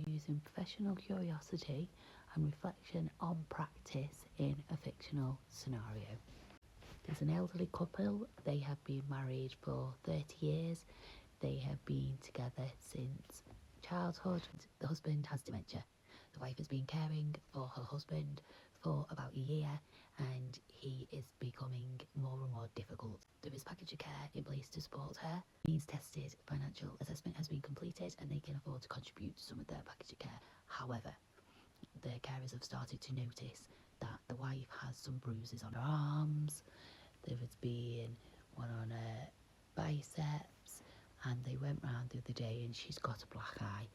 using professional curiosity and reflection on practice in a fictional scenario. There's an elderly couple. They have been married for 30 years. They have been together since childhood. The husband has dementia. The wife has been caring for her husband for about a year, and he is becoming more and more difficult. There is package of care in place to support her. Means tested financial assessment has been completed, and they can afford to contribute to some of their package of care. However, the carers have started to notice that the wife has some bruises on her arms. There has been one on her biceps, and they went round the other day and she's got a black eye.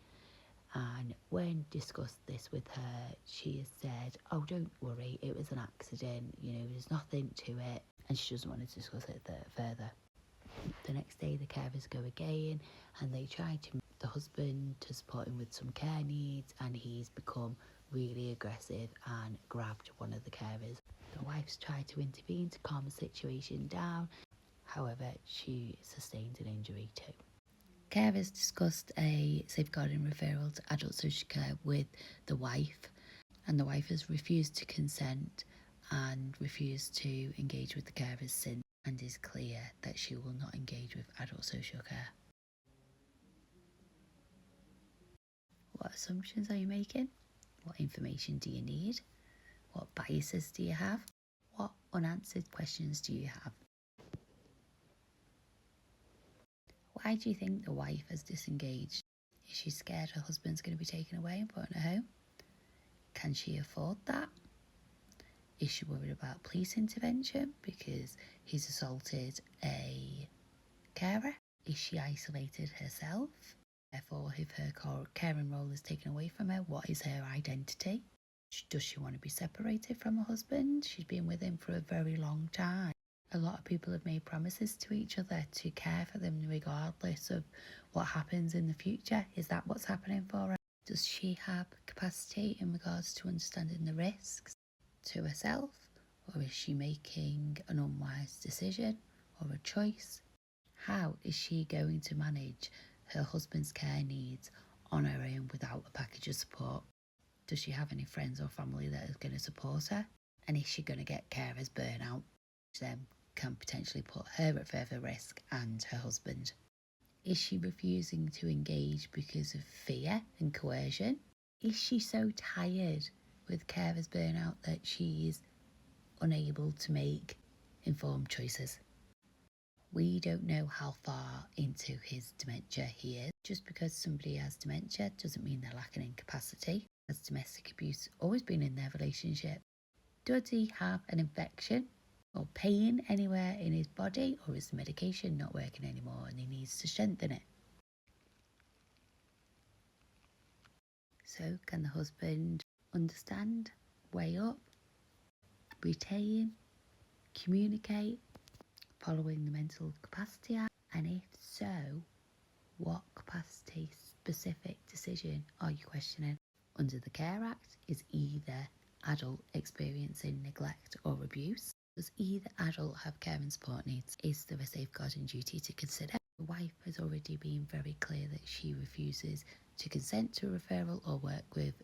And when discussed this with her, she has said, "Oh, don't worry, it was an accident, there's nothing to it," and she doesn't want to discuss it further. The next day the carers go again, and they try the husband to support him with some care needs, and he's become really aggressive and grabbed one of the carers. The wife's tried to intervene to calm the situation down. However, she sustained an injury too. Carers discussed a safeguarding referral to adult social care with the wife, and the wife has refused to consent and refused to engage with the carers since, and is clear that she will not engage with adult social care. What assumptions are you making? What information do you need? What biases do you have? What unanswered questions do you have? Why do you think the wife has disengaged? Is she scared her husband's going to be taken away and put in a home? Can she afford that? Is she worried about police intervention because he's assaulted a carer? Is she isolated herself? Therefore, if her caring role is taken away from her, what is her identity? Does she want to be separated from her husband? She's been with him for a very long time. A lot of people have made promises to each other to care for them regardless of what happens in the future. Is that what's happening for her? Does she have capacity in regards to understanding the risks to herself? Or is she making an unwise decision or a choice? How is she going to manage her husband's care needs on her own without a package of support? Does she have any friends or family that is going to support her? And is she going to get carers burnout, which then can potentially put her at further risk and her husband? Is she refusing to engage because of fear and coercion? Is she so tired with carers burnout that she is unable to make informed choices? We don't know how far into his dementia he is. Just because somebody has dementia doesn't mean they're lacking in capacity. Has domestic abuse always been in their relationship? Does he have an infection or pain anywhere in his body, or is the medication not working anymore and he needs to strengthen it? So can the husband understand, weigh up, retain, communicate, following the Mental Capacity Act? And if so, what capacity specific decision are you questioning? Under the Care Act, is either adult experiencing neglect or abuse? Does either adult have care and support needs? Is there a safeguarding duty to consider? The wife has already been very clear that she refuses to consent to a referral or work with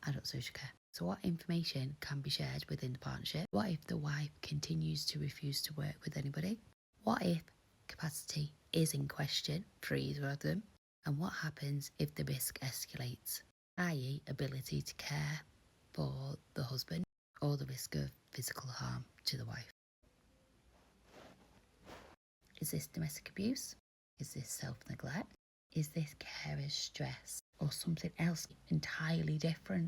adult social care. So what information can be shared within the partnership? What if the wife continues to refuse to work with anybody? What if capacity is in question for either of them? And what happens if the risk escalates, i.e. ability to care for the husband or the risk of physical harm to the wife? Is this domestic abuse? Is this self-neglect? Is this carer's stress or something else entirely different?